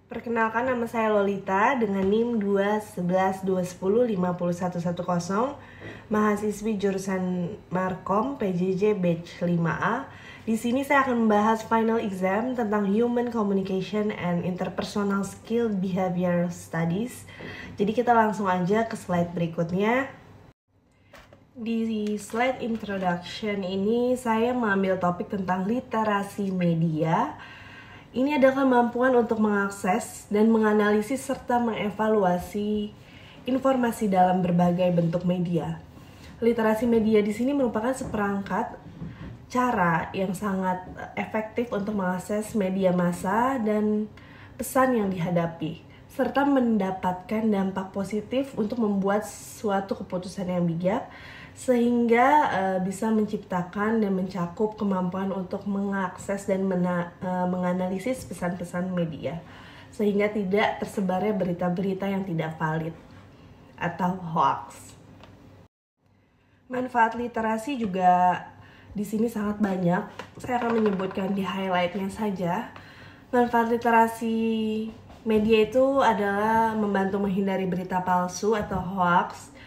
Perkenalkan, nama saya Lolita dengan NIM 211-210-5110, mahasiswi jurusan Markom PJJ Batch 5A. Di sini saya akan membahas final exam tentang Human Communication and Interpersonal Skill Behavior Studies. Jadi kita langsung aja ke slide berikutnya. Di slide introduction ini saya mengambil topik tentang literasi media. Ini adalah kemampuan untuk mengakses dan menganalisis serta mengevaluasi informasi dalam berbagai bentuk media. Literasi media di sini merupakan seperangkat cara yang sangat efektif untuk mengakses media massa dan pesan yang dihadapi, serta mendapatkan dampak positif untuk membuat suatu keputusan yang bijak, sehingga bisa menciptakan dan mencakup kemampuan untuk mengakses dan menganalisis pesan-pesan media, sehingga tidak tersebarnya berita-berita yang tidak valid atau hoax. Manfaat literasi juga di sini sangat banyak. Saya akan menyebutkan di highlight-nya saja. Manfaat literasi media itu adalah membantu menghindari berita palsu atau hoax.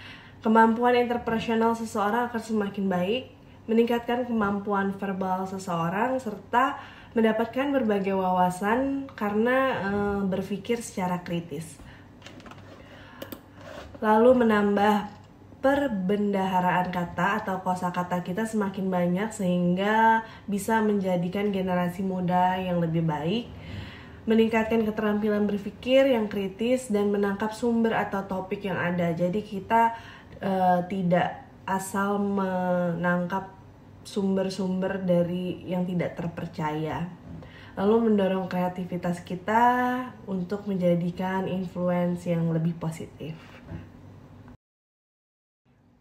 Kemampuan interpersonal seseorang akan semakin baik, meningkatkan kemampuan verbal seseorang, serta mendapatkan berbagai wawasan karena berpikir secara kritis. Lalu menambah perbendaharaan kata atau kosakata kita semakin banyak sehingga bisa menjadikan generasi muda yang lebih baik, meningkatkan keterampilan berpikir yang kritis dan menangkap sumber atau topik yang ada. Jadi kita tidak asal menangkap sumber-sumber dari yang tidak terpercaya. Lalu mendorong kreativitas kita untuk menjadikan influence yang lebih positif.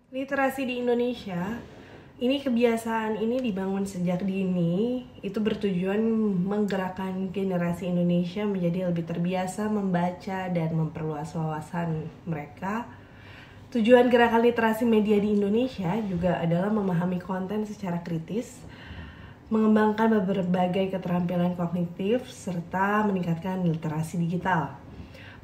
Literasi di Indonesia, ini kebiasaan ini dibangun sejak dini, itu bertujuan menggerakkan generasi Indonesia menjadi lebih terbiasa membaca dan memperluas wawasan mereka. Tujuan gerakan literasi media di Indonesia juga adalah memahami konten secara kritis, mengembangkan berbagai keterampilan kognitif, serta meningkatkan literasi digital.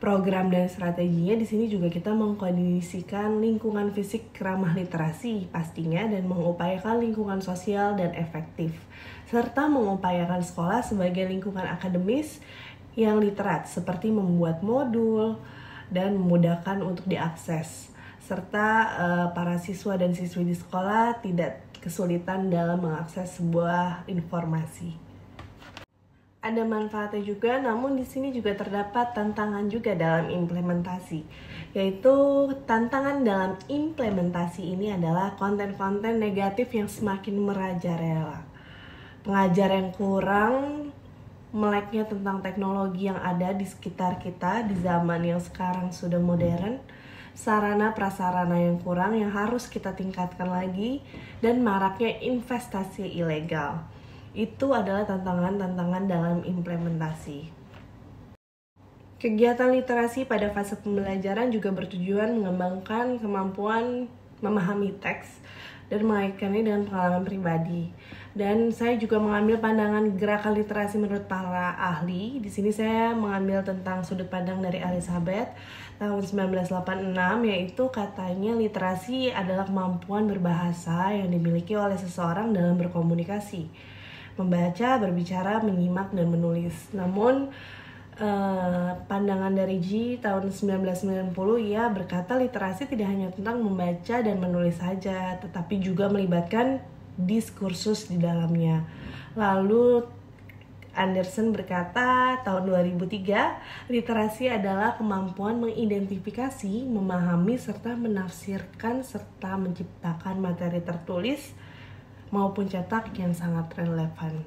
Program dan strateginya di sini juga kita mengkondisikan lingkungan fisik ramah literasi pastinya dan mengupayakan lingkungan sosial dan efektif, serta mengupayakan sekolah sebagai lingkungan akademis yang literat seperti membuat modul dan memudahkan untuk diakses, serta para siswa dan siswi di sekolah tidak kesulitan dalam mengakses sebuah informasi. Ada manfaatnya juga, namun di sini juga terdapat tantangan juga dalam implementasi, yaitu tantangan dalam implementasi ini adalah konten-konten negatif yang semakin merajalela, pengajar yang kurang, meleknya tentang teknologi yang ada di sekitar kita di zaman yang sekarang sudah modern, sarana prasarana yang kurang yang harus kita tingkatkan lagi, dan maraknya investasi ilegal. Itu adalah tantangan-tantangan dalam implementasi. Kegiatan literasi pada fase pembelajaran juga bertujuan mengembangkan kemampuan memahami teks dan mengaitkannya dengan pengalaman pribadi. Dan saya juga mengambil pandangan gerakan literasi menurut para ahli. Di sini saya mengambil tentang sudut pandang dari Elizabeth tahun 1986, yaitu katanya literasi adalah kemampuan berbahasa yang dimiliki oleh seseorang dalam berkomunikasi, membaca, berbicara, menyimak, dan menulis. Namun pandangan dari G tahun 1990, ia berkata literasi tidak hanya tentang membaca dan menulis saja, tetapi juga melibatkan diskursus di dalamnya. Lalu Anderson berkata tahun 2003, literasi adalah kemampuan mengidentifikasi, memahami, serta menafsirkan serta menciptakan materi tertulis maupun cetak yang sangat relevan.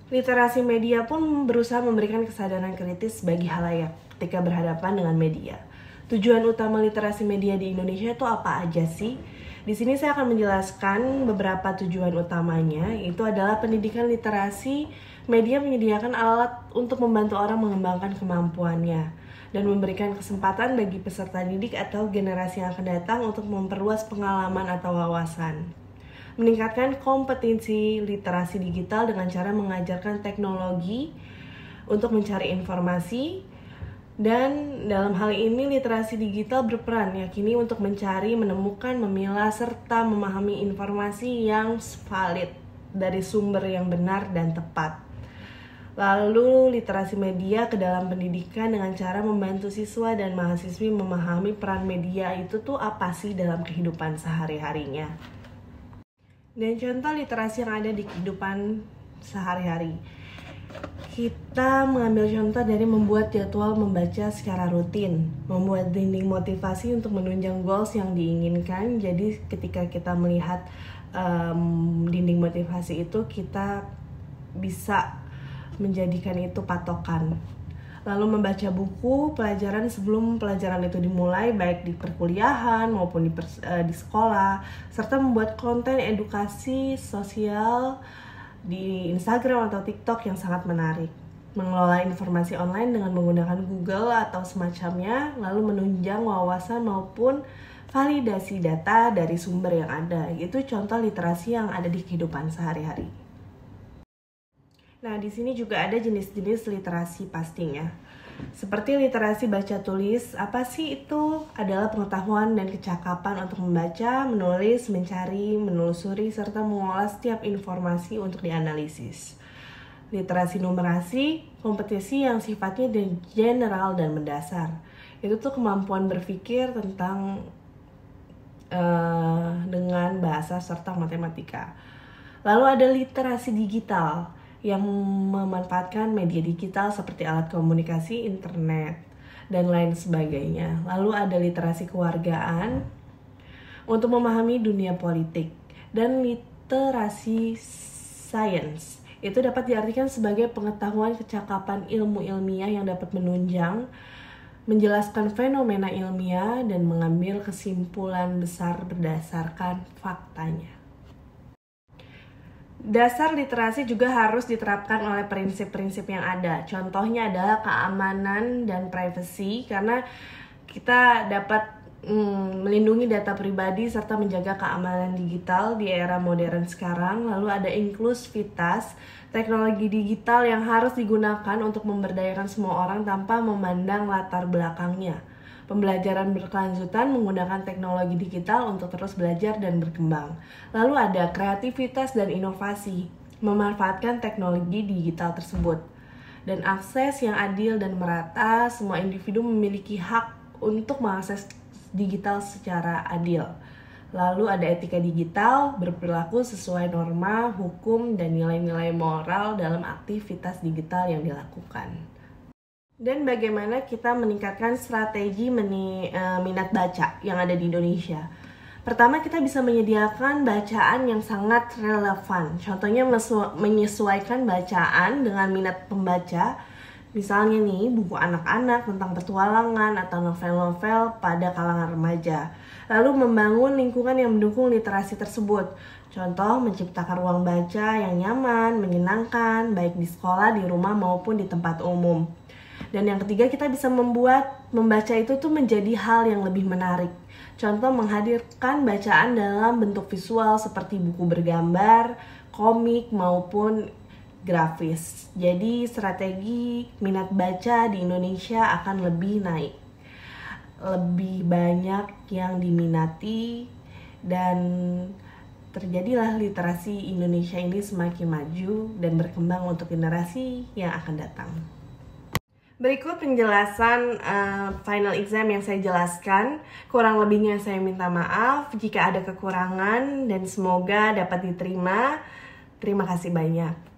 Literasi media pun berusaha memberikan kesadaran kritis bagi halayak ketika berhadapan dengan media. Tujuan utama literasi media di Indonesia itu apa aja sih? Di sini saya akan menjelaskan beberapa tujuan utamanya, yaitu adalah pendidikan literasi. Media menyediakan alat untuk membantu orang mengembangkan kemampuannya dan memberikan kesempatan bagi peserta didik atau generasi yang akan datang untuk memperluas pengalaman atau wawasan. Meningkatkan kompetensi literasi digital dengan cara mengajarkan teknologi untuk mencari informasi. Dan dalam hal ini literasi digital berperan yakini untuk mencari, menemukan, memilah, serta memahami informasi yang valid dari sumber yang benar dan tepat. Lalu literasi media ke dalam pendidikan dengan cara membantu siswa dan mahasiswi memahami peran media itu tuh apa sih dalam kehidupan sehari-harinya. Dan contoh literasi yang ada di kehidupan sehari-hari. Kita mengambil contoh dari membuat jadwal membaca secara rutin, membuat dinding motivasi untuk menunjang goals yang diinginkan. Jadi ketika kita melihat dinding motivasi itu, kita bisa menjadikan itu patokan. Lalu membaca buku pelajaran sebelum pelajaran itu dimulai, baik di perkuliahan maupun di sekolah, serta membuat konten edukasi sosial di Instagram atau TikTok yang sangat menarik. Mengelola informasi online dengan menggunakan Google atau semacamnya, lalu menunjang wawasan maupun validasi data dari sumber yang ada. Itu contoh literasi yang ada di kehidupan sehari-hari. Nah, di sini juga ada jenis-jenis literasi pastinya. Seperti literasi baca tulis, apa sih itu? Adalah pengetahuan dan kecakapan untuk membaca, menulis, mencari, menelusuri, serta mengolah setiap informasi untuk dianalisis. Literasi numerasi, kompetisi yang sifatnya general dan mendasar. Itu tuh kemampuan berpikir tentang dengan bahasa serta matematika. Lalu ada literasi digital yang memanfaatkan media digital seperti alat komunikasi, internet, dan lain sebagainya. Lalu ada literasi kewargaan untuk memahami dunia politik. Dan literasi sains itu dapat diartikan sebagai pengetahuan kecakapan ilmu ilmiah yang dapat menunjang, menjelaskan fenomena ilmiah, dan mengambil kesimpulan besar berdasarkan faktanya. Dasar literasi juga harus diterapkan oleh prinsip-prinsip yang ada. Contohnya adalah keamanan dan privacy, karena kita dapat melindungi data pribadi serta menjaga keamanan digital di era modern sekarang. Lalu ada inklusivitas, teknologi digital yang harus digunakan untuk memberdayakan semua orang tanpa memandang latar belakangnya. Pembelajaran berkelanjutan menggunakan teknologi digital untuk terus belajar dan berkembang. Lalu ada kreativitas dan inovasi, memanfaatkan teknologi digital tersebut. Dan akses yang adil dan merata, semua individu memiliki hak untuk mengakses digital secara adil. Lalu ada etika digital, berperilaku sesuai norma, hukum, dan nilai-nilai moral dalam aktivitas digital yang dilakukan. Dan bagaimana kita meningkatkan strategi minat baca yang ada di Indonesia. Pertama, kita bisa menyediakan bacaan yang sangat relevan. Contohnya menyesuaikan bacaan dengan minat pembaca. Misalnya nih, buku anak-anak tentang petualangan atau novel-novel pada kalangan remaja. Lalu membangun lingkungan yang mendukung literasi tersebut. Contoh, menciptakan ruang baca yang nyaman, menyenangkan, baik di sekolah, di rumah, maupun di tempat umum. Dan yang ketiga, kita bisa membuat membaca itu tuh menjadi hal yang lebih menarik. Contoh, menghadirkan bacaan dalam bentuk visual seperti buku bergambar, komik, maupun grafis. Jadi strategi minat baca di Indonesia akan lebih naik. Lebih banyak yang diminati dan terjadilah literasi Indonesia ini semakin maju dan berkembang untuk generasi yang akan datang. Berikut penjelasan final exam yang saya jelaskan. Kurang lebihnya saya minta maaf jika ada kekurangan dan semoga dapat diterima. Terima kasih banyak.